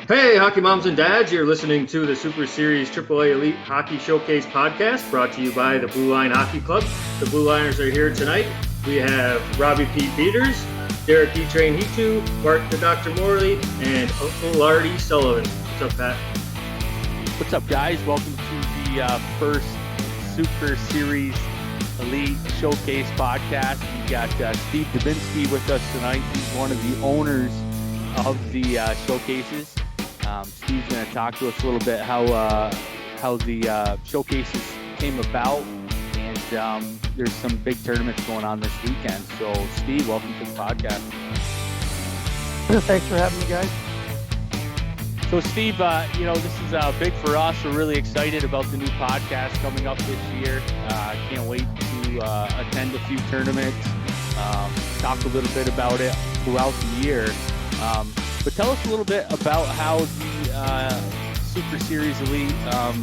Hey, hockey moms and dads, you're listening to the SuperSeries AAA Elite Hockey Showcase podcast brought to you by the Blue Line Hockey Club. The Blue Liners are here tonight. We have Robbie P. Peters, Derek E. Train Hitu, Mark the Dr. Morley, and Uncle Lardy Sullivan. What's up, Pat? What's up, guys? Welcome to the first SuperSeries Elite Showcase podcast. We got Steve Dubinsky with us tonight. He's one of the owners of the showcases. Steve's going to talk to us a little bit how the showcases came about, and there's some big tournaments going on this weekend. So, Steve, welcome to the podcast. Thanks for having me, guys. So, Steve, this is big for us. We're really excited about the new podcast coming up this year. Can't wait to attend a few tournaments, talk a little bit about it throughout the year. But tell us a little bit about how the SuperSeries Elite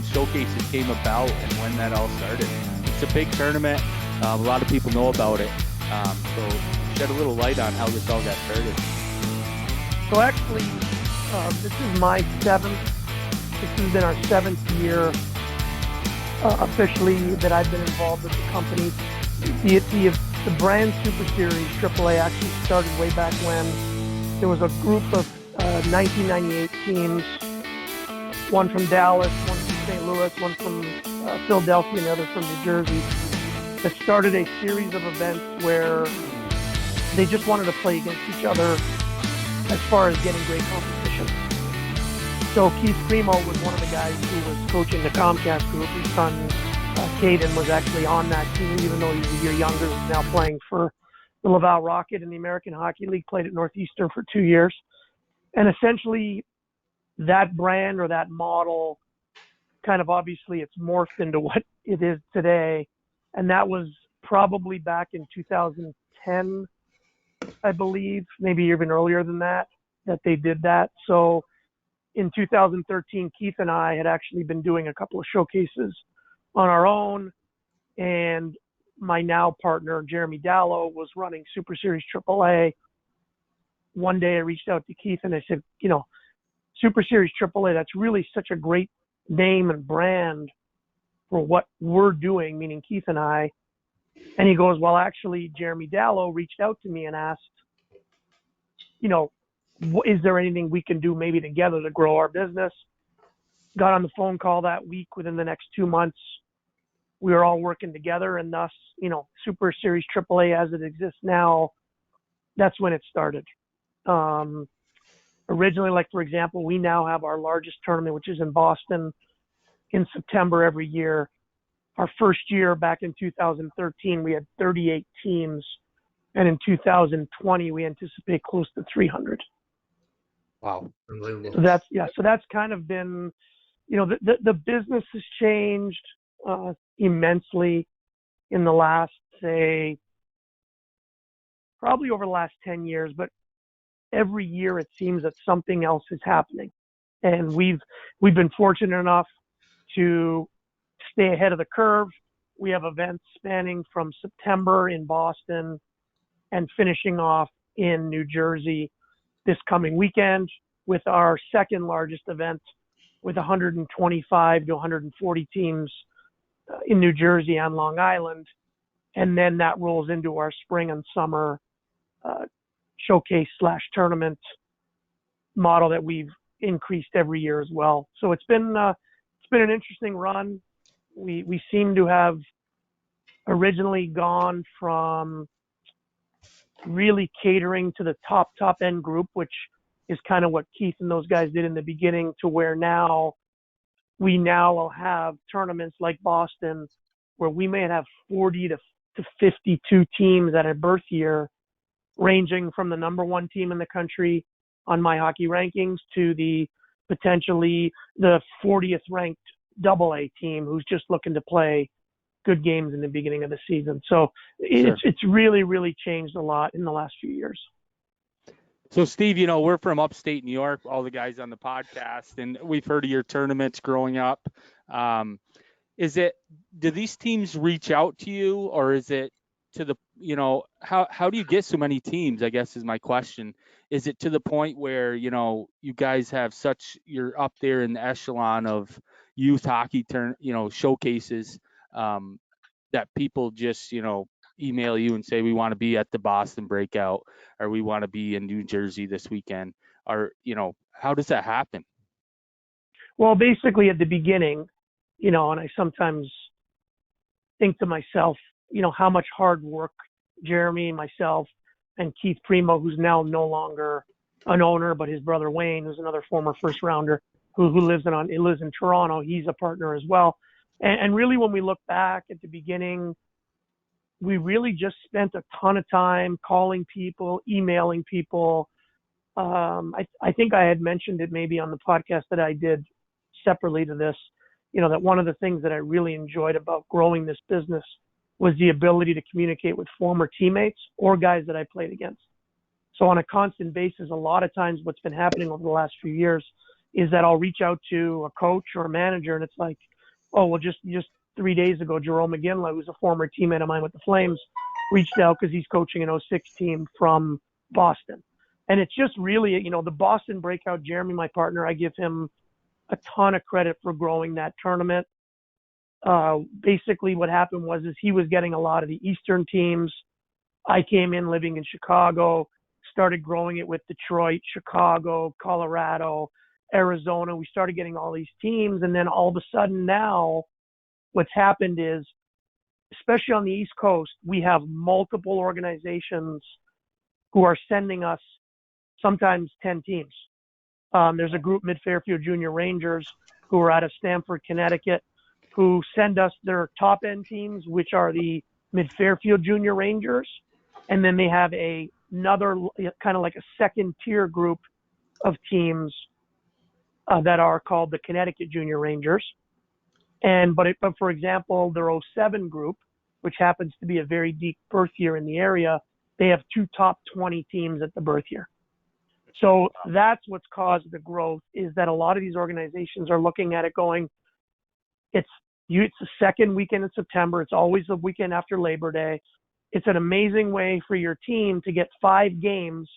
Showcases came about and when that all started. It's a big tournament. A lot of people know about it. So shed a little light on how this all got started. So actually, this is my seventh. This has been our seventh year officially that I've been involved with the company. The brand SuperSeries AAA actually started way back when. There was a group of 1998 teams, one from Dallas, one from St. Louis, one from Philadelphia, and the other from New Jersey, that started a series of events where they just wanted to play against each other as far as getting great competition. So Keith Primo was one of the guys who was coaching the Comcast group. His son, Caden, was actually on that team, even though he's a year younger. He's now playing for the Laval Rocket in the American Hockey League, played at Northeastern for 2 years. And essentially that brand or that model kind of obviously it's morphed into what it is today. And that was probably back in 2010, I believe, maybe even earlier than that they did that. So in 2013, Keith and I had actually been doing a couple of showcases on our own, and my now partner, Jeremy Dallow, was running SuperSeries AAA. One day I reached out to Keith and I said, SuperSeries AAA, that's really such a great name and brand for what we're doing, meaning Keith and I. And he goes, well, actually, Jeremy Dallow reached out to me and asked, is there anything we can do maybe together to grow our business? Got on the phone call that week. Within the next 2 months, we were all working together, and thus, SuperSeries AAA as it exists now, that's when it started. Originally, like, for example, we now have our largest tournament, which is in Boston in September every year. Our first year back in 2013, we had 38 teams. And in 2020, we anticipate close to 300. Wow. Unbelievable. So that's kind of been, the business has changed immensely in the last, say, probably over the last 10 years, but every year it seems that something else is happening. And we've been fortunate enough to stay ahead of the curve. We have events spanning from September in Boston and finishing off in New Jersey this coming weekend with our second largest event with 125 to 140 teams in New Jersey and Long Island. And then that rolls into our spring and summer showcase /tournament model that we've increased every year as well. So it's been an interesting run. We seem to have originally gone from really catering to the top end group, which is kind of what Keith and those guys did in the beginning, to where now we will have tournaments like Boston where we may have 40 to 52 teams at a birth year, ranging from the number one team in the country on My Hockey Rankings to the potentially the 40th ranked AA team who's just looking to play good games in the beginning of the season. So it's really, really changed a lot in the last few years. So, Steve, we're from upstate New York, all the guys on the podcast, and we've heard of your tournaments growing up. Do these teams reach out to you, or is it to the, how do you get so many teams, I guess is my question. is it to the point where, you guys have you're up there in the echelon of youth hockey showcases, that people just, email you and say, we want to be at the Boston breakout, or we want to be in New Jersey this weekend, or, how does that happen? Well, basically at the beginning, and I sometimes think to myself, how much hard work Jeremy, myself, and Keith Primo, who's now no longer an owner, but his brother Wayne, who's another former first rounder, who lives in Toronto. He's a partner as well. And really, when we look back at the beginning, we really just spent a ton of time calling people, emailing people. I think I had mentioned it maybe on the podcast that I did separately to this, that one of the things that I really enjoyed about growing this business was the ability to communicate with former teammates or guys that I played against. So on a constant basis, a lot of times what's been happening over the last few years is that I'll reach out to a coach or a manager, and it's like, oh, well, just 3 days ago, Jerome McGinley, who's a former teammate of mine with the Flames, reached out because he's coaching an 06 team from Boston. And it's just really, the Boston breakout, Jeremy, my partner, I give him a ton of credit for growing that tournament. Basically what happened was he was getting a lot of the Eastern teams. I came in living in Chicago, started growing it with Detroit, Chicago, Colorado, Arizona. We started getting all these teams. And then all of a sudden now what's happened is, especially on the East Coast, we have multiple organizations who are sending us sometimes 10 teams. There's a group, Mid-Fairfield Junior Rangers, who are out of Stamford, Connecticut, who send us their top-end teams, which are the Mid-Fairfield Junior Rangers. And then they have another kind of like a second-tier group of teams that are called the Connecticut Junior Rangers. But for example, their 07 group, which happens to be a very deep birth year in the area, they have 2 top 20 teams at the birth year. So that's what's caused the growth, is that a lot of these organizations are looking at it going, it's the second weekend in September. It's always the weekend after Labor Day. It's an amazing way for your team to get 5 games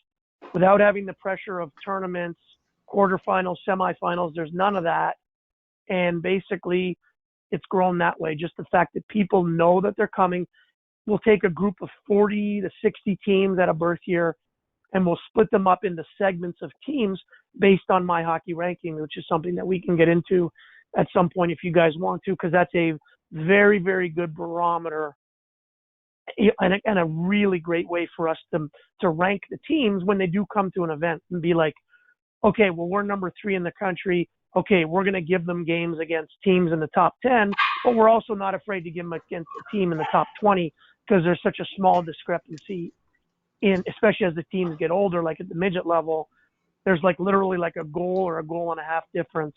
without having the pressure of tournaments, quarterfinals, semifinals. There's none of that. And basically, it's grown that way. Just the fact that people know that they're coming. We'll take a group of 40 to 60 teams at a birth year, and we'll split them up into segments of teams based on my hockey ranking, which is something that we can get into at some point if you guys want to, because that's a very, very good barometer and a really great way for us to rank the teams when they do come to an event and be like, okay, well, we're number 3 in the country. Okay, we're going to give them games against teams in the top 10, but we're also not afraid to give them against a team in the top 20 because there's such a small discrepancy especially as the teams get older, like at the midget level, there's like literally like a goal or a goal and a half difference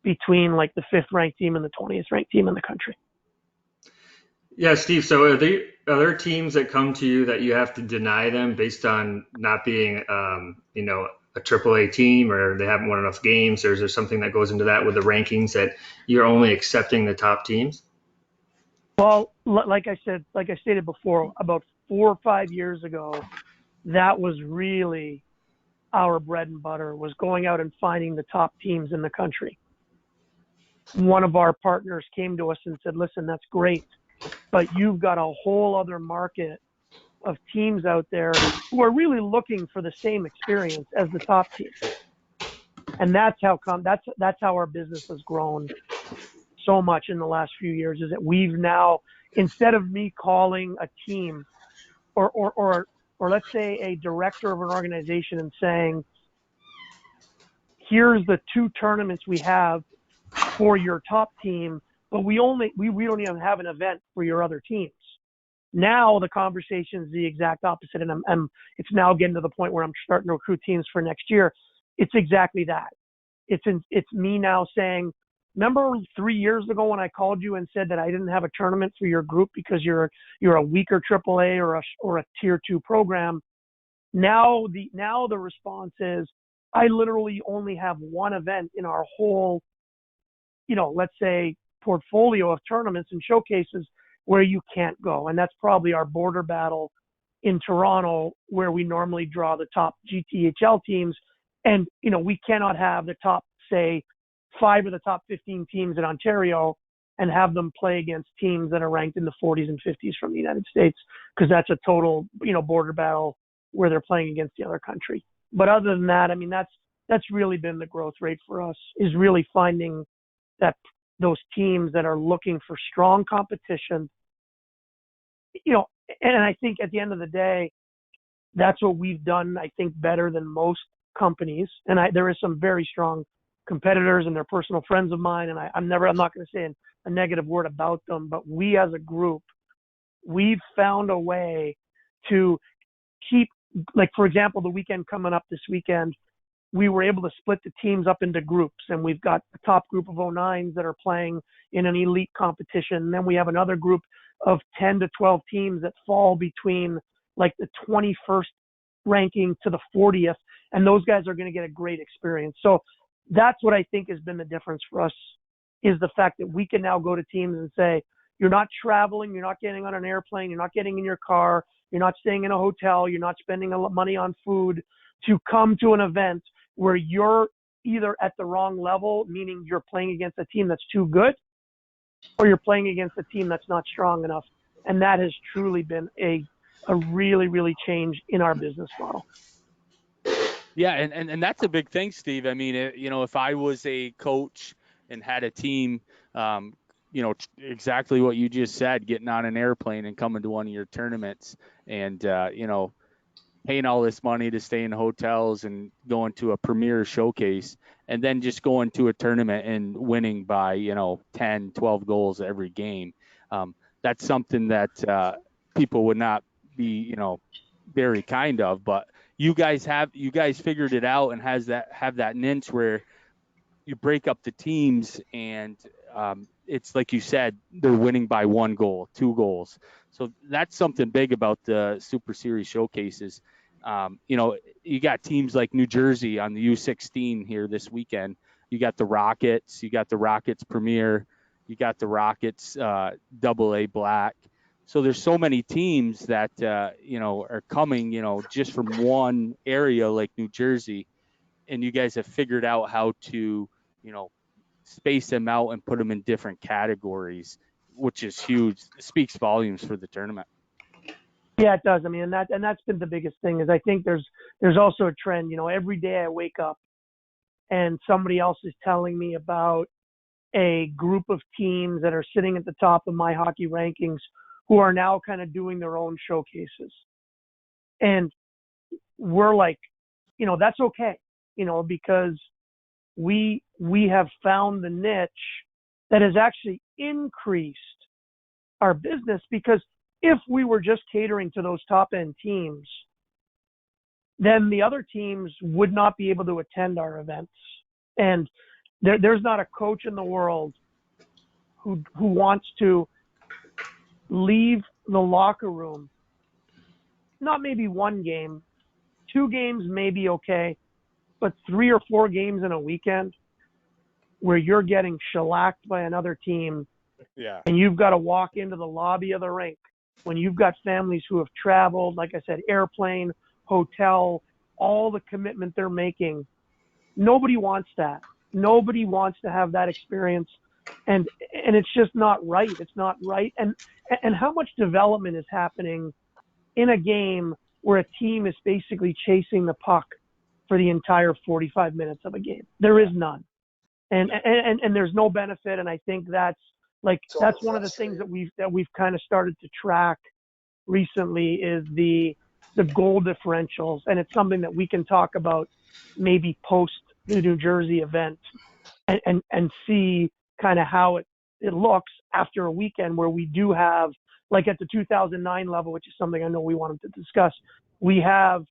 between like the 5th ranked team and the 20th ranked team in the country. Yeah, Steve. So are there teams that come to you that you have to deny them based on not being, a AAA team, or they haven't won enough games, or is there something that goes into that with the rankings that you're only accepting the top teams? Well, like I stated before, about 4 or 5 years ago, that was really our bread and butter, was going out and finding the top teams in the country. One of our partners came to us and said, listen, that's great, but you've got a whole other market of teams out there who are really looking for the same experience as the top teams. And that's how our business has grown so much in the last few years, is that we've now, instead of me calling a team or let's say a director of an organization and saying, here's the 2 tournaments we have for your top team, but we don't even have an event for your other teams. Now the conversation is the exact opposite, and it's now getting to the point where I'm starting to recruit teams for next year. It's exactly that. It's me now saying, remember 3 years ago when I called you and said that I didn't have a tournament for your group because you're a weaker AAA or a tier 2 program? Now the response is, I literally only have one event in our whole, let's say, portfolio of tournaments and showcases where you can't go. And that's probably our border battle in Toronto, where we normally draw the top GTHL teams. And, we cannot have the top, say, 5 of the top 15 teams in Ontario and have them play against teams that are ranked in the 40s and 50s from the United States, because that's a total, border battle where they're playing against the other country. But other than that, I mean, that's really been the growth rate for us, is really finding that those teams that are looking for strong competition, and I think at the end of the day, that's what we've done, I think, better than most companies. And there is some very strong competitors, and they're personal friends of mine, and I'm not going to say a negative word about them, but we as a group, we've found a way to keep, like, for example, the weekend coming up this weekend, we were able to split the teams up into groups, and we've got a top group of 09s that are playing in an elite competition. And then we have another group of 10 to 12 teams that fall between like the 21st ranking to the 40th, and those guys are going to get a great experience. So that's what I think has been the difference for us, is the fact that we can now go to teams and say, you're not traveling, you're not getting on an airplane, you're not getting in your car, you're not staying in a hotel, you're not spending money on food to come to an event where you're either at the wrong level, meaning you're playing against a team that's too good, or you're playing against a team that's not strong enough. And that has truly been a really, really change in our business model. Yeah, and that's a big thing, Steve. I mean, if I was a coach and had a team, exactly what you just said, getting on an airplane and coming to one of your tournaments and, paying all this money to stay in hotels and going to a premier showcase, and then just going to a tournament and winning by, 10, 12 goals every game. That's something that people would not be, very kind of, but you guys figured it out and have that niche where you break up the teams and it's like you said, they're winning by 1 goal, 2 goals. So that's something big about the SuperSeries Showcases. You got teams like New Jersey on the U16 here this weekend. You got the Rockets, Premier, you got the Rockets AA Black. So there's so many teams that are coming, just from one area like New Jersey, and you guys have figured out how to, space them out and put them in different categories, which is huge. It speaks volumes for the tournament. Yeah, it does. I mean, that's been the biggest thing, is I think there's also a trend. Every day I wake up and somebody else is telling me about a group of teams that are sitting at the top of my hockey rankings who are now kind of doing their own showcases. And we're like, that's okay, because we have found the niche that has actually increased our business, because if we were just catering to those top end teams, then the other teams would not be able to attend our events. And there's not a coach in the world who wants to leave the locker room, not maybe 1 game, 2 games may be okay, but 3 or 4 games in a weekend where you're getting shellacked by another team. Yeah. And you've got to walk into the lobby of the rink when you've got families who have traveled, like I said, airplane, hotel, all the commitment they're making. Nobody wants that. Nobody wants to have that experience. And it's just not right. It's not right. And how much development is happening in a game where a team is basically chasing the puck for the entire 45 minutes of a game? There is none. And there's no benefit. And I think that's one of the things that we've kind of started to track recently, is the goal differentials. And it's something that we can talk about maybe post the New Jersey event and see kind of how it looks after a weekend where we do have, like at the 2009 level, which is something I know we wanted to discuss, we have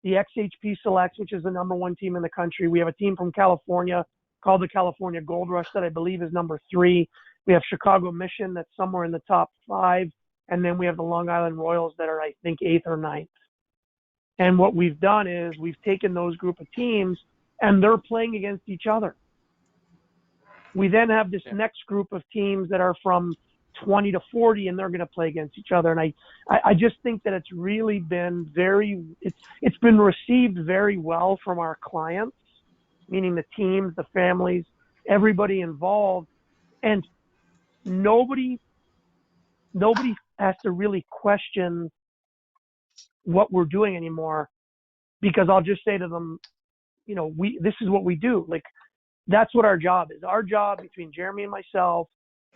the XHP Selects, which is the number 1 team in the country. We have a team from California called the California Gold Rush that I believe is number 3. We have Chicago Mission that's somewhere in the top 5. And then we have the Long Island Royals that are, I think, 8th or 9th. And what we've done is we've taken those group of teams and they're playing against each other. We then have this next group of teams that are from 20 to 40, and they're going to play against each other. And I just think that it's really been it's been received very well from our clients, meaning the teams, the families, everybody involved. And nobody has to really question what we're doing anymore, because I'll just say to them, this is what we do. Like, that's what our job is. Our job, between Jeremy and myself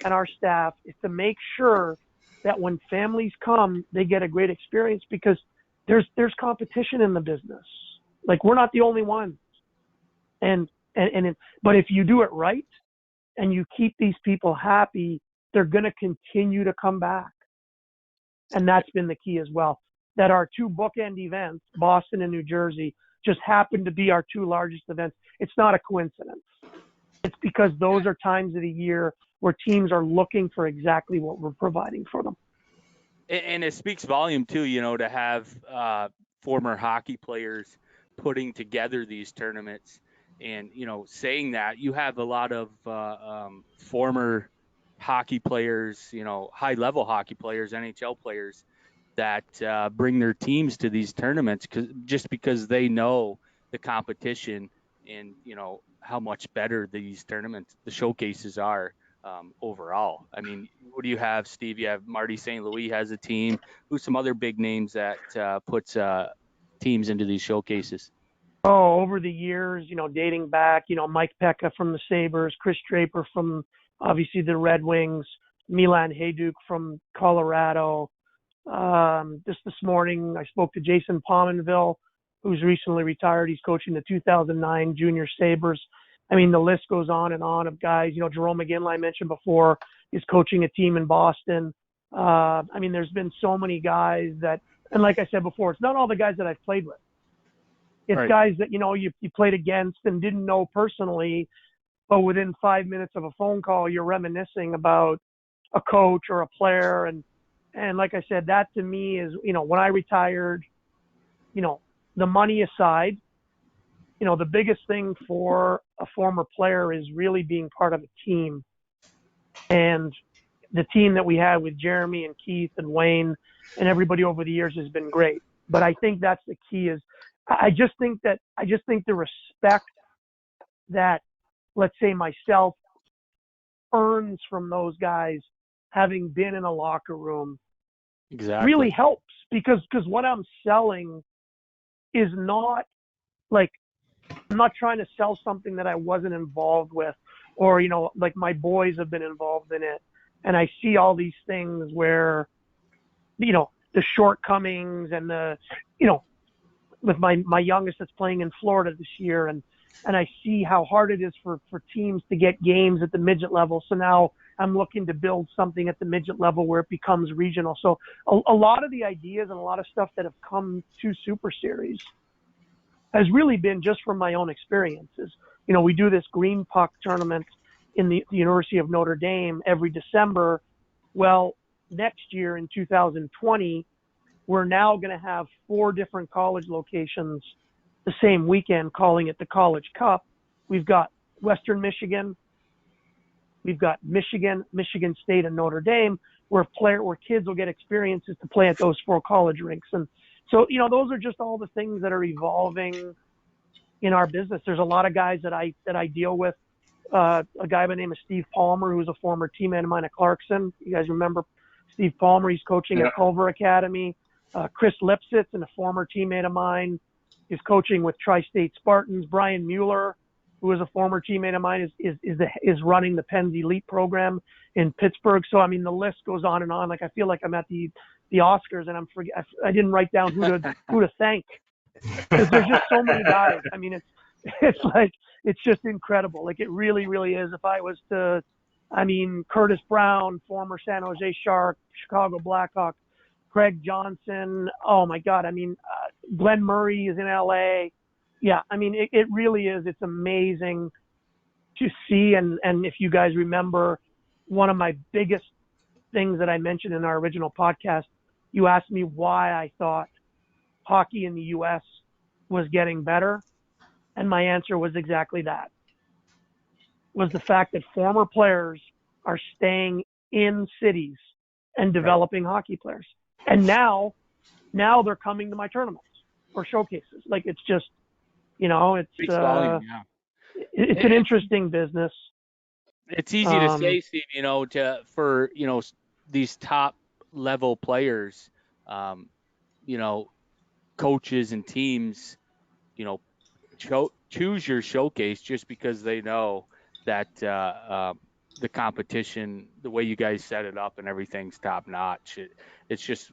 and our staff, is to make sure that when families come, they get a great experience, because there's competition in the business. Like, we're not the only ones. But if you do it right and you keep these people happy, they're going to continue to come back. And that's been the key as well, that our two bookend events, Boston and New Jersey, just happen to be our two largest events. It's not a coincidence. It's because those are times of the year where teams are looking for exactly what we're providing for them. And it speaks volume too, to have former hockey players putting together these tournaments, and saying that you have a lot of former hockey players, high level hockey players, NHL players, that bring their teams to these tournaments because they know the competition, and how much better these tournaments, the showcases, are overall. I mean, what do you have, Steve? You have Marty St. Louis has a team. Who's some other big names that puts teams into these showcases? Oh, over the years, dating back, Mike Pekka from the Sabres, Chris Draper from obviously the Red Wings, Milan Hajduk from Colorado. Just this morning, I spoke to Jason Pominville, who's recently retired. He's coaching the 2009 Junior Sabres. I mean, the list goes on and on of guys. Jerome McGinley, I mentioned before, is coaching a team in Boston. I mean, there's been so many guys that, and like I said before, it's not all the guys that I've played with. It's right. Guys that, you played against and didn't know personally, but within 5 minutes of a phone call, you're reminiscing about a coach or a player. And like I said, that to me is, when I retired, the money aside, the biggest thing for a former player is really being part of a team. And the team that we had with Jeremy and Keith and Wayne and everybody over the years has been great. But I think that's the key is I just think the respect that, let's say, myself earns from those guys having been in a locker room really helps, because what I'm selling is not like, I'm not trying to sell something that I wasn't involved with, or, like my boys have been involved in it. And I see all these things where, the shortcomings and with my youngest that's playing in Florida this year, and I see how hard it is for teams to get games at the midget level. So now I'm looking to build something at the midget level where it becomes regional. So a lot of the ideas and a lot of stuff that have come to Super Series has really been just from my own experiences. We do this Green Puck tournament in the University of Notre Dame every December. Well, next year in 2020, we're now going to have 4 different college locations the same weekend, calling it the College Cup. We've got Western Michigan, we've got Michigan State, and Notre Dame, where kids will get experiences to play at those 4 college rinks. And so, those are just all the things that are evolving in our business. There's a lot of guys that I deal with. A guy by the name of Steve Palmer, who's a former teammate of mine at Clarkson. You guys remember Steve Palmer? He's coaching at Culver Academy. Chris Lipsitz, and a former teammate of mine, is coaching with Tri-State Spartans. Brian Mueller, who is a former teammate of mine, is running the Penn's Elite program in Pittsburgh. So, I mean, the list goes on and on. Like, I feel like I'm at the Oscars, and I didn't write down who to thank, because there's just so many guys. I mean, it's just incredible. Like, it really, really is. If I was to, Curtis Brown, former San Jose Shark, Chicago Blackhawk, Craig Johnson. Oh my God. Glenn Murray is in LA. Yeah. It really is. It's amazing to see. And if you guys remember, one of my biggest things that I mentioned in our original podcast, you asked me why I thought hockey in the U.S. was getting better. And my answer was exactly that, was the fact that former players are staying in cities and developing hockey players. And now they're coming to my tournaments or showcases. Like, it's just, Speaks volume, yeah. It's an interesting business. It's easy to say, Steve, for these top level players, coaches and teams, choose your showcase just because they know that the competition, the way you guys set it up and everything's top notch. It's just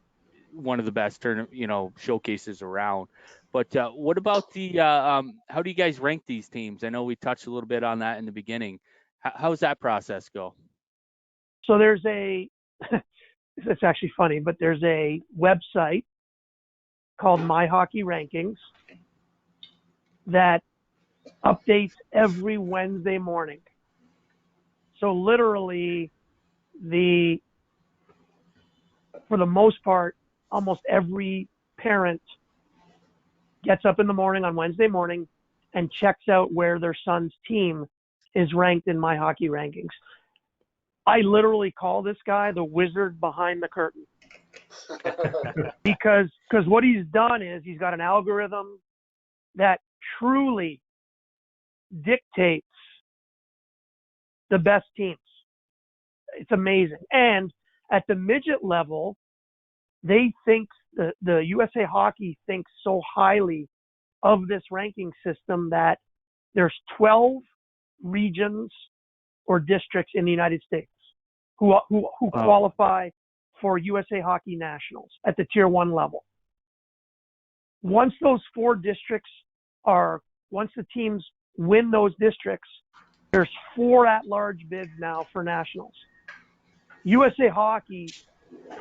one of the best showcases around. But what about how do you guys rank these teams? I know we touched a little bit on that in the beginning. How's that process go? So there's it's actually funny, but there's a website called My Hockey Rankings that updates every Wednesday morning. So literally, for the most part, almost every parent gets up in the morning on Wednesday morning and checks out where their son's team is ranked in My Hockey Rankings. I literally call this guy the wizard behind the curtain. because what he's done is he's got an algorithm that truly dictates the best teams. It's amazing. And at the midget level, they think the USA Hockey thinks so highly of this ranking system that there's 12 regions or districts in the United States who qualify for USA Hockey Nationals at the Tier 1 level. Once those 4 districts once the teams win those districts, there's 4 at-large bids now for nationals. USA Hockey,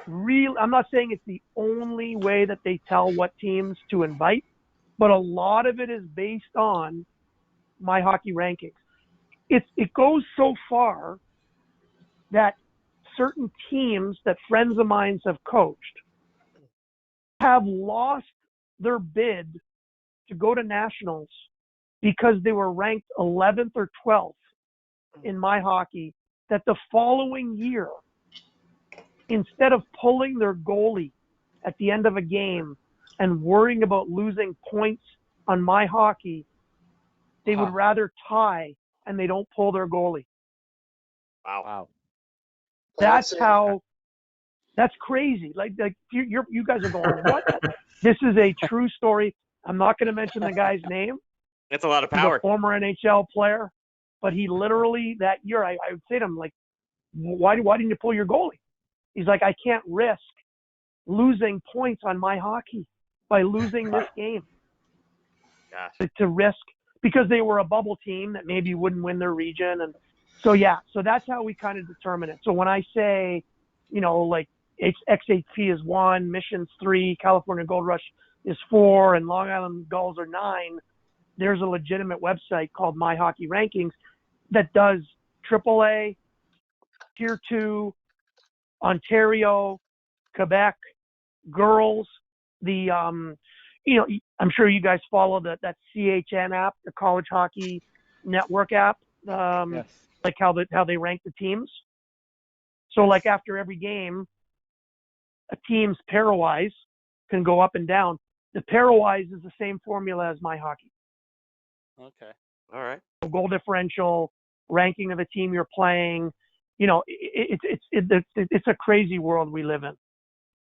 I'm not saying it's the only way that they tell what teams to invite, but a lot of it is based on My Hockey Rankings. It goes so far that certain teams that friends of mine have coached have lost their bid to go to nationals because they were ranked 11th or 12th in My Hockey, that the following year, instead of pulling their goalie at the end of a game and worrying about losing points on My Hockey, they would rather tie and they don't pull their goalie. Wow. That's crazy. Like you guys are going, what? This is a true story. I'm not going to mention the guy's name. That's a lot of power. He's a former NHL player, but he literally that year, I would say to him, like, why didn't you pull your goalie? He's like, I can't risk losing points on My Hockey by losing this game. Gosh. To risk, because they were a bubble team that maybe wouldn't win their region. And so that's how we kind of determine it. So when I say, like XHP is 1, Mission's 3, California Gold Rush is 4, and Long Island Gulls are 9, there's a legitimate website called My Hockey Rankings that does AAA, Tier 2, Ontario, Quebec, girls, I'm sure you guys follow that CHN app, the College Hockey Network app, Yes. like how they rank the teams. So like after every game, a team's pairwise can go up and down. The pairwise is the same formula as My Hockey. Okay. All right. Goal differential, ranking of the team you're playing. It's a crazy world we live in.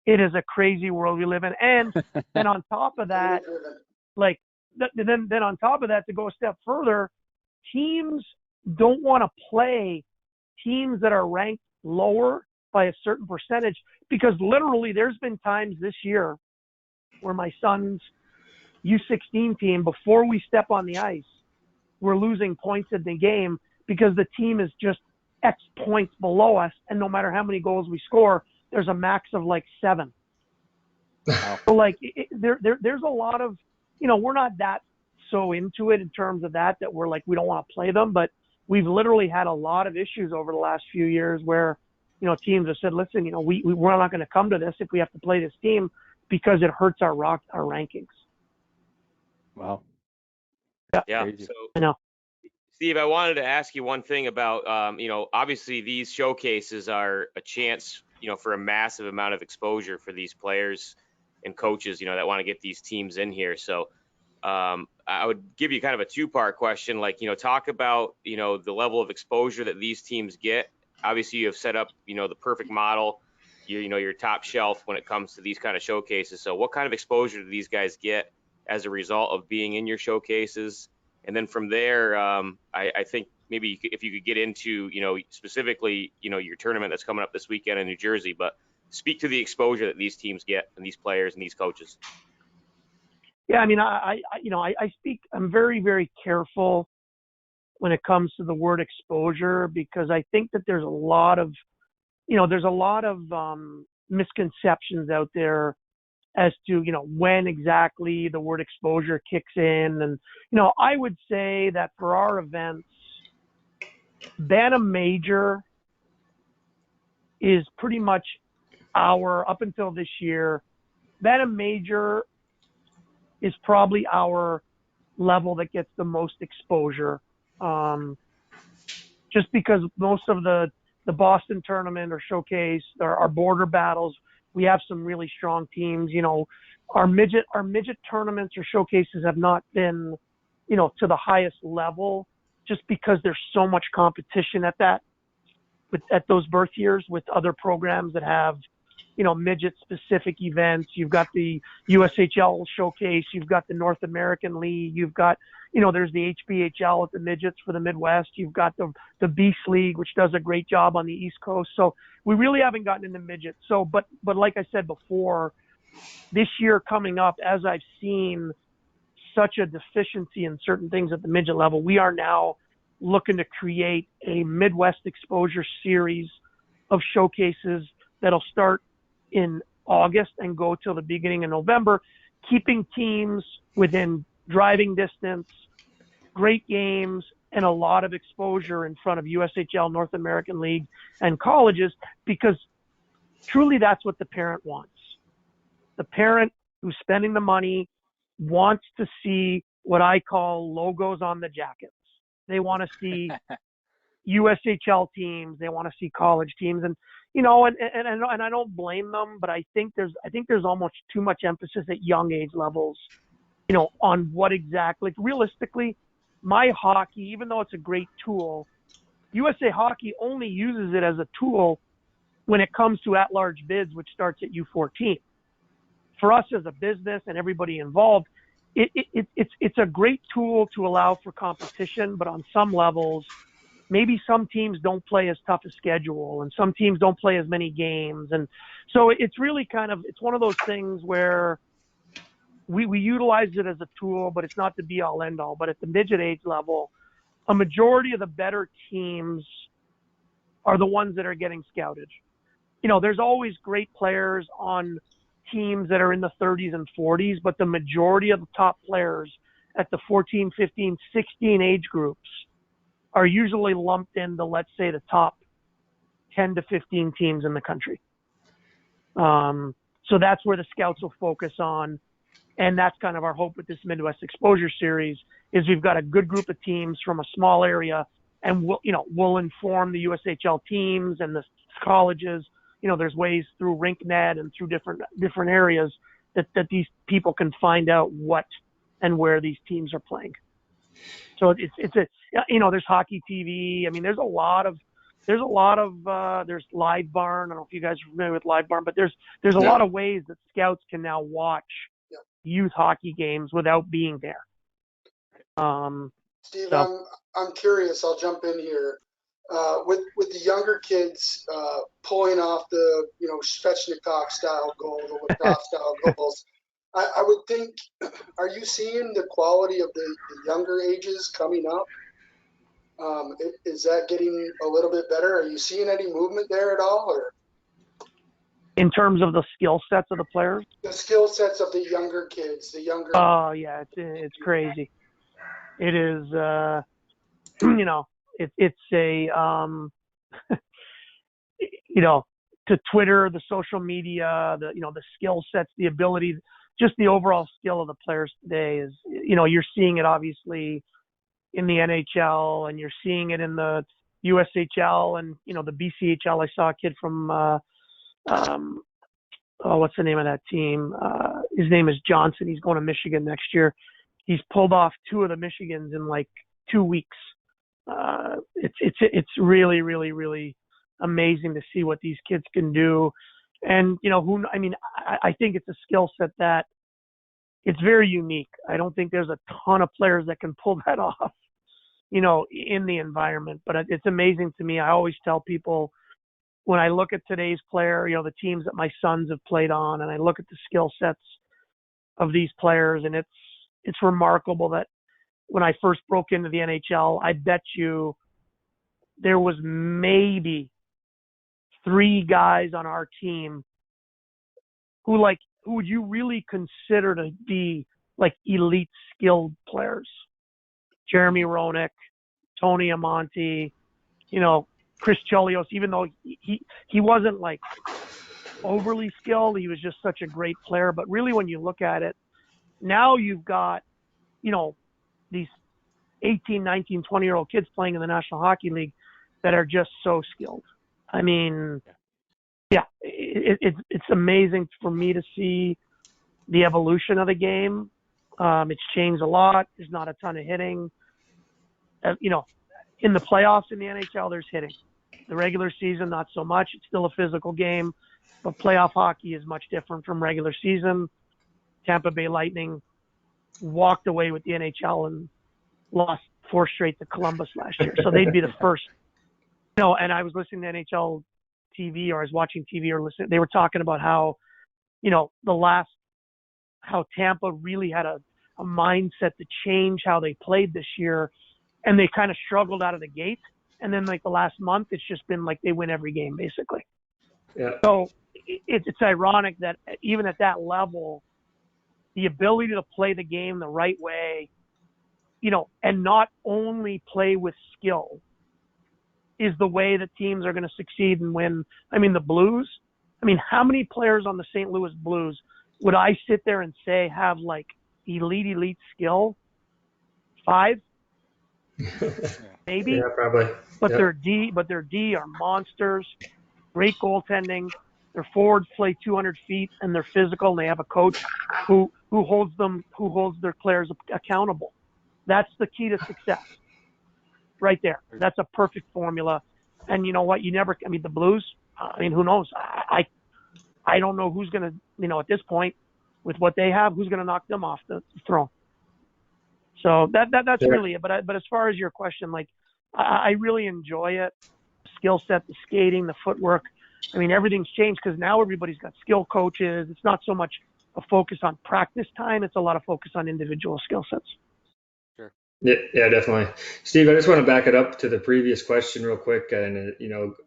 It is a crazy world we live in. And then on top of that, then on top of that, to go a step further, teams don't want to play teams that are ranked lower by a certain percentage, because literally there's been times this year where my son's U16 team, before we step on the ice, we're losing points in the game because the team is just X points below us, and no matter how many goals we score, there's a max of like 7. So like there's a lot of, we're not that so into it in terms of that we're like, we don't want to play them, but we've literally had a lot of issues over the last few years where, teams have said, listen, we're not going to come to this if we have to play this team because it hurts our rankings. Wow. Yeah. Yeah. Crazy. So I know. Steve, I wanted to ask you one thing about, obviously these showcases are a chance, for a massive amount of exposure for these players and coaches, that want to get these teams in here. So I would give you kind of a two-part question, like, talk about, the level of exposure that these teams get. Obviously, you have set up, the perfect model, your top shelf when it comes to these kind of showcases. So what kind of exposure do these guys get as a result of being in your showcases? And then from there, I think maybe if you could get into, specifically, your tournament that's coming up this weekend in New Jersey, but speak to the exposure that these teams get and these players and these coaches. Yeah, I mean, I'm very, very careful when it comes to the word exposure, because I think that there's a lot of misconceptions out there as to, when exactly the word exposure kicks in. And, I would say that for our events, Bantam Major is pretty much up until this year, Bantam Major is probably our level that gets the most exposure. Just because most of the Boston tournament or showcase, our border battles, we have some really strong teams. Our midget tournaments or showcases have not been, to the highest level, just because there's so much competition at those birth years with other programs that have, midget specific events. You've got the USHL showcase, you've got the North American League, you've got, there's the HBHL at the midgets for the Midwest. You've got the Beast League, which does a great job on the East Coast. So we really haven't gotten into midgets. So, but like I said before, this year coming up, as I've seen such a deficiency in certain things at the midget level, we are now looking to create a Midwest exposure series of showcases that'll start in August and go till the beginning of November, keeping teams within driving distance, great games, and a lot of exposure in front of USHL, North American League, and colleges, because truly that's what the parent wants. The parent who's spending the money wants to see what I call logos on the jackets. They want to see USHL teams. They want to see college teams, and I don't blame them, but I think there's almost too much emphasis at young age levels, on what exactly. Like, realistically, my hockey, even though it's a great tool, USA Hockey only uses it as a tool when it comes to at-large bids, which starts at U14. For us as a business and everybody involved, it's a great tool to allow for competition, but on some levels, maybe some teams don't play as tough a schedule and some teams don't play as many games. And so it's really it's one of those things where we utilize it as a tool, but it's not the be all end all. But at the midget age level, a majority of the better teams are the ones that are getting scouted. There's always great players on teams that are in the 30s and 40s, but the majority of the top players at the 14, 15, 16 age groups are usually lumped into, let's say, the top 10 to 15 teams in the country. So that's where the scouts will focus on. And that's kind of our hope with this Midwest Exposure Series, is we've got a good group of teams from a small area, and we'll inform the USHL teams and the colleges. There's ways through RinkNet and through different areas that these people can find out what and where these teams are playing. So there's Hockey TV. I mean, there's Live Barn. I don't know if you guys are familiar with Live Barn, but there's a lot of ways that scouts can now watch youth hockey games without being there. Steve, I'm curious. I'll jump in here. With the younger kids pulling off the Svechnikov style goal, the Lipkov style goals, I would think, are you seeing the quality of the younger ages coming up? Is that getting a little bit better? Are you seeing any movement there at all, or in terms of the skill sets of the players? The skill sets of the younger kids, the younger. Oh yeah, it's crazy. It is. It's a to Twitter, the social media, the skill sets, the ability, just the overall skill of the players today is, you're seeing it obviously in the NHL, and you're seeing it in the USHL and, the BCHL. I saw a kid from, what's the name of that team? His name is Johnson. He's going to Michigan next year. He's pulled off 2 of the Michigans in like 2 weeks. It's really, really, really amazing to see what these kids can do. And, I think it's a skill set that it's very unique. I don't think there's a ton of players that can pull that off, in the environment. But it's amazing to me. I always tell people when I look at today's player, the teams that my sons have played on, and I look at the skill sets of these players, and it's remarkable that when I first broke into the NHL, I bet you there was maybe 3 guys on our team who would you really consider to be like elite skilled players? Jeremy Roenick, Tony Amonte, Chris Chelios, even though he wasn't like overly skilled, he was just such a great player. But really, when you look at it, now you've got, these 18, 19, 20-year-old kids playing in the National Hockey League that are just so skilled. I mean, yeah, it's amazing for me to see the evolution of the game. It's changed a lot. There's not a ton of hitting. In the playoffs in the NHL, there's hitting. The regular season, not so much. It's still a physical game, but playoff hockey is much different from regular season. Tampa Bay Lightning walked away with the NHL and lost 4 straight to Columbus last year. So they'd be the first. And I was listening to NHL TV, or I was watching TV or listening. They were talking about how, how Tampa really had a mindset to change how they played this year. And they kind of struggled out of the gate. And then like the last month, it's just been like they win every game basically. Yeah. So it's ironic that even at that level, the ability to play the game the right way, and not only play with skill, is the way that teams are going to succeed and win. I mean, the Blues, how many players on the St. Louis Blues would I sit there and say have like elite skill? 5? Maybe. Yeah, probably. But Yep. their D are monsters, great goaltending. Their forwards play 200 feet and they're physical, and they have a coach who holds their players accountable. That's the key to success. Right there. That's a perfect formula. And you know what? The Blues, who knows? I don't know who's going to, at this point, with what they have, who's going to knock them off the throne. So that's really it. But as far as your question, I really enjoy it. Skill set, the skating, the footwork. Everything's changed because now everybody's got skill coaches. It's not so much a focus on practice time. It's a lot of focus on individual skill sets. Sure. Yeah, definitely. Steve, I just want to back it up to the previous question real quick. And,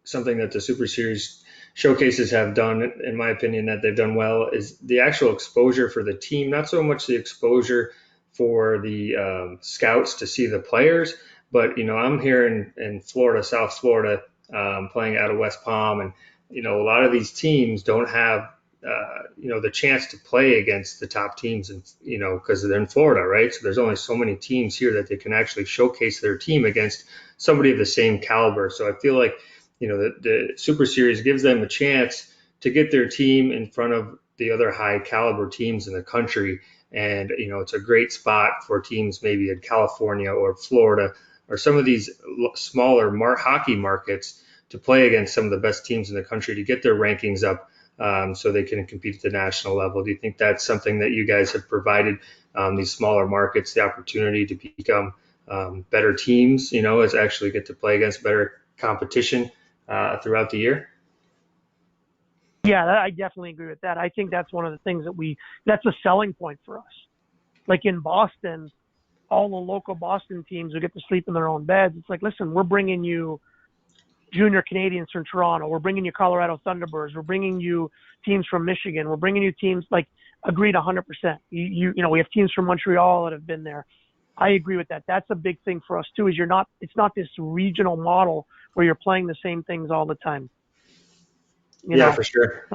something that the Super Series showcases have done, in my opinion, that they've done well is the actual exposure for the team, not so much the exposure for the scouts to see the players. But, I'm here in Florida, South Florida, playing out of West Palm. And, a lot of these teams don't have, the chance to play against the top teams, and, because they're in Florida, right? So there's only so many teams here that they can actually showcase their team against somebody of the same caliber. So I feel like, the Super Series gives them a chance to get their team in front of the other high caliber teams in the country. And, it's a great spot for teams maybe in California or Florida or some of these smaller hockey markets to play against some of the best teams in the country to get their rankings up, so they can compete at the national level. Do you think that's something that you guys have provided these smaller markets the opportunity to become better teams, as actually get to play against better competition throughout the year? Yeah, I definitely agree with that. I think that's one of the things that's a selling point for us. Like in Boston, all the local Boston teams who get to sleep in their own beds, it's like, listen, we're bringing you junior Canadians from Toronto. We're bringing you Colorado Thunderbirds. We're bringing you teams from Michigan. We're bringing you teams agreed 100%. We have teams from Montreal that have been there. I agree with that. That's a big thing for us too, is it's not this regional model where you're playing the same things all the time. For sure.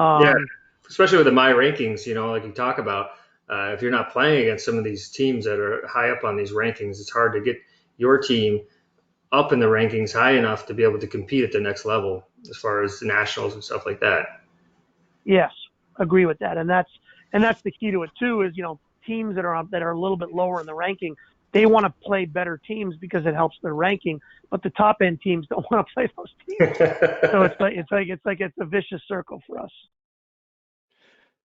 Especially with the My Rankings, like you talk about, if you're not playing against some of these teams that are high up on these rankings, it's hard to get your team up in the rankings high enough to be able to compete at the next level as far as the nationals and stuff like that. Yes, agree with that. And that's the key to it too, is, teams that are a little bit lower in the ranking, they want to play better teams because it helps their ranking, but the top end teams don't want to play those teams. So it's a vicious circle for us.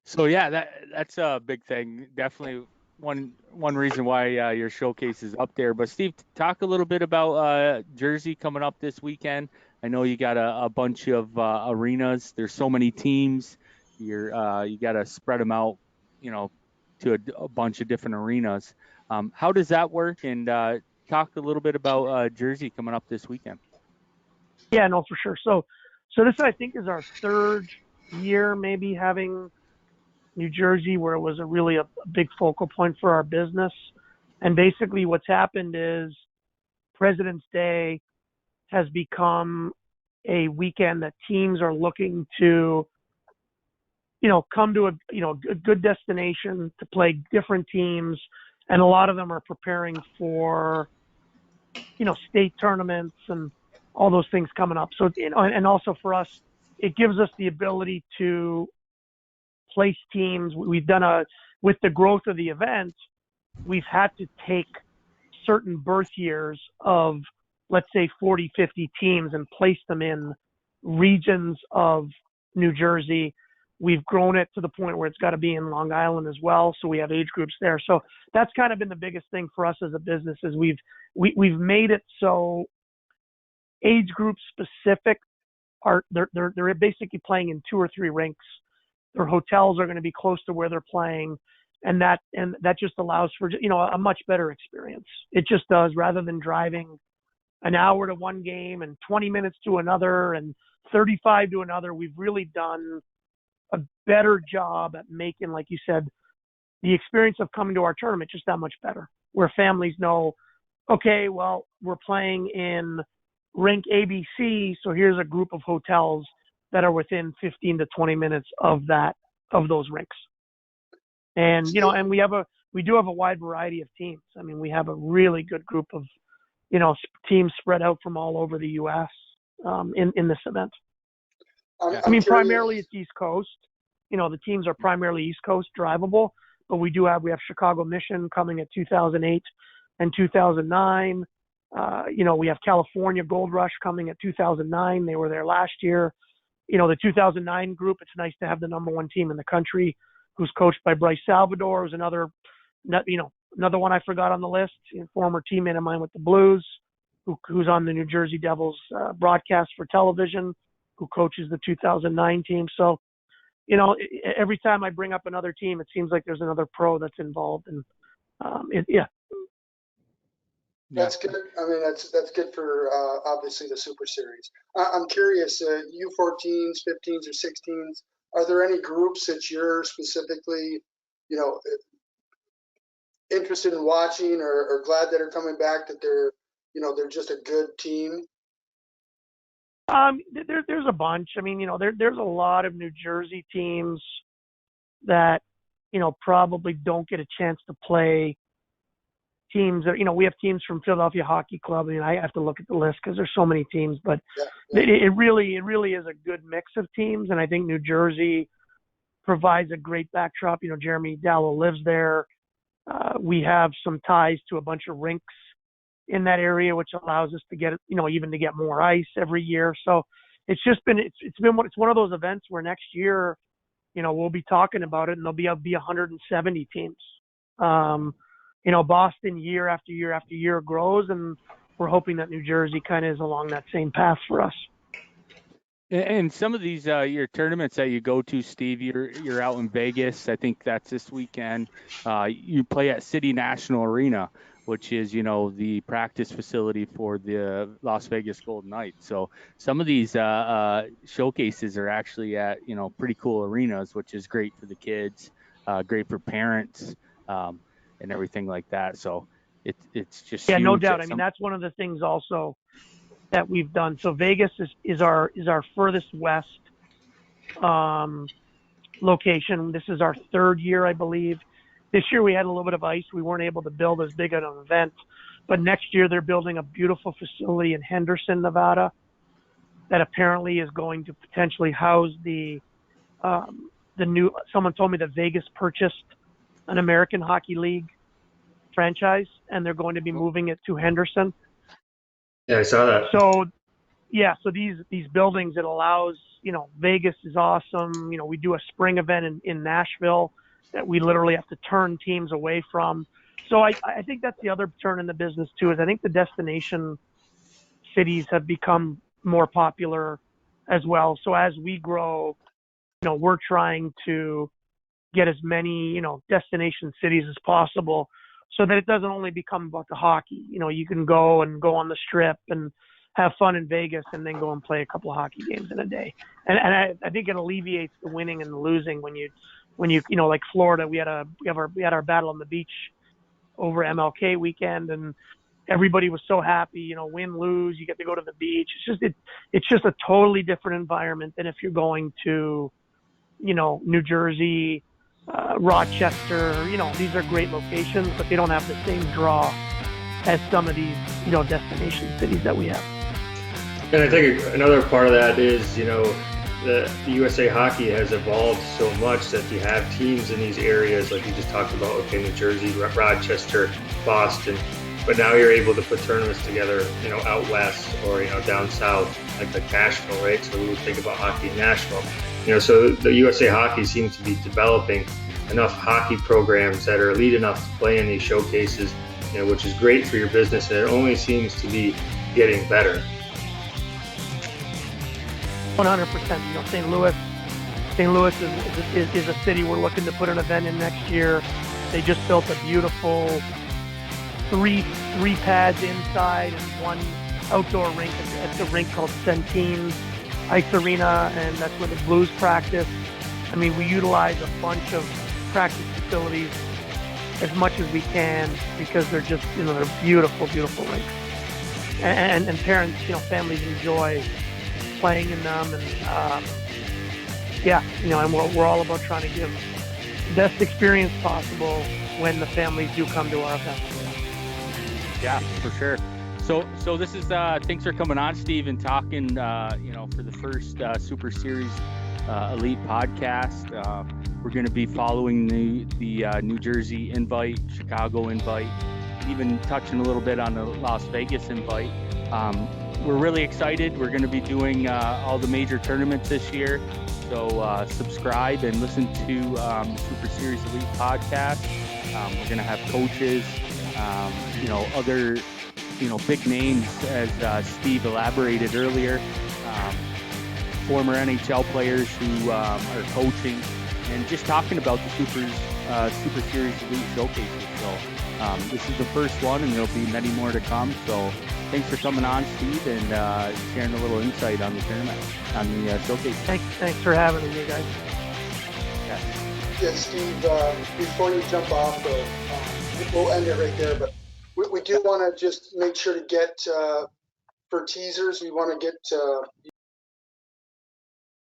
So yeah, that's a big thing. Definitely one reason why your showcase is up there. But Steve, talk a little bit about Jersey coming up this weekend. I know you got a bunch of arenas. There's so many teams. You got to spread them out, to a bunch of different arenas. How does that work? And talk a little bit about Jersey coming up this weekend. Yeah, no, for sure. So this, I think, is our third year maybe having New Jersey, where it was a big focal point for our business. And basically what's happened is President's Day has become a weekend that teams are looking to, come to a good destination to play different teams. And a lot of them are preparing for, state tournaments and all those things coming up. So, and also for us, it gives us the ability to place teams. We've done with the growth of the event, we've had to take certain birth years of, let's say, 40, 50 teams and place them in regions of New Jersey. We've grown it to the point where it's got to be in Long Island as well. So we have age groups there. So that's kind of been the biggest thing for us as a business, is we've made it so age group specific they're basically playing in 2 or 3 rinks. Their hotels are going to be close to where they're playing, and that just allows for, a much better experience. It just does, rather than driving an hour to one game and 20 minutes to another and 35 to another. We've really done a better job at making, like you said, the experience of coming to our tournament just that much better, where families know, okay, well, we're playing in rink ABC, so here's a group of hotels that are within 15 to 20 minutes of those rinks. And, and we do have a wide variety of teams. I mean, we have a really good group of, teams spread out from all over the U.S. In this event. I mean, primarily it's East Coast. The teams are primarily East Coast drivable, but we have Chicago Mission coming at 2008 and 2009. We have California Gold Rush coming at 2009. They were there last year. The 2009 group, it's nice to have the number one team in the country, who's coached by Bryce Salvador, who's another one I forgot on the list, former teammate of mine with the Blues, who's on the New Jersey Devils broadcast for television, who coaches the 2009 team. So, every time I bring up another team, it seems like there's another pro that's involved. And That's good. I mean, that's good for obviously the Super Series. I'm curious, U14s, 15s, or 16s. Are there any groups that you're specifically, interested in watching or glad that are coming back, that they're just a good team? There's a bunch. I mean, there's a lot of New Jersey teams that, probably don't get a chance to play teams that, we have teams from Philadelphia Hockey Club. I mean, I have to look at the list because there's so many teams, but it really is a good mix of teams. And I think New Jersey provides a great backdrop. Jeremy Dallow lives there. We have some ties to a bunch of rinks in that area, which allows us to get, even to get more ice every year. So it's one of those events where next year, we'll be talking about it, and there'll be 170 teams. Boston year after year after year grows, and we're hoping that New Jersey kind of is along that same path for us. And some of these your tournaments that you go to, Steve, you're out in Vegas. I think that's this weekend. You play at City National Arena, which is, the practice facility for the Las Vegas Golden Knights. So some of these showcases are actually at, pretty cool arenas, which is great for the kids, great for parents, and everything like that. So it's just huge. No doubt. I mean, that's one of the things also that we've done. So Vegas is our furthest west location. This is our third year, I believe. This year we had a little bit of ice. We weren't able to build as big an event. But next year they're building a beautiful facility in Henderson, Nevada, that apparently is going to potentially house the new. Someone told me that Vegas purchased an American Hockey League franchise, and they're going to be moving it to Henderson. Yeah, I saw that. So yeah, so these buildings, it allows, Vegas is awesome. We do a spring event in Nashville that we literally have to turn teams away from. So I think that's the other turn in the business too, is I think the destination cities have become more popular as well. So as we grow, we're trying to get as many, destination cities as possible, so that it doesn't only become about the hockey. You can go on the strip and have fun in Vegas and then go and play a couple of hockey games in a day. And I think it alleviates the winning and the losing when you like Florida, we had our battle on the beach over MLK weekend, and everybody was so happy, win, lose, you get to go to the beach. It's just a totally different environment than if you're going to, New Jersey, Rochester. These are great locations, but they don't have the same draw as some of these, destination cities that we have. And I think another part of that is, the USA Hockey has evolved so much that you have teams in these areas, like you just talked about, okay, New Jersey, Rochester, Boston, but now you're able to put tournaments together, out west or, down south, like Nashville, right? So we would think about hockey in Nashville. So the USA Hockey seems to be developing enough hockey programs that are elite enough to play in these showcases, which is great for your business, and it only seems to be getting better. 100%. St. Louis is a city we're looking to put an event in next year. They just built a beautiful three pads inside and one outdoor rink. It's a rink called Centene Ice Arena, and that's where the Blues practice. I mean, we utilize a bunch of practice facilities as much as we can because they're just, they're beautiful, beautiful rinks. And parents, families enjoy playing in them, and and we're all about trying to give the best experience possible when the families do come to our events. Yeah, for sure. So this is thanks for coming on, Steve, and talking for the first Super Series Elite podcast. We're going to be following the New Jersey invite, Chicago invite, even touching a little bit on the Las Vegas invite. We're really excited. We're going to be doing all the major tournaments this year. So subscribe and listen to Super Series Elite podcast. We're going to have coaches, other, big names, as Steve elaborated earlier, former NHL players who are coaching, and just talking about the Super Series Elite Showcases. So this is the first one, and there'll be many more to come. So thanks for coming on, Steve, and sharing a little insight on the tournament, on the showcase. Thanks for having me, guys. Yeah, Steve, before you jump off, we'll end it right there, but we do want to just make sure to get, for teasers, we want to get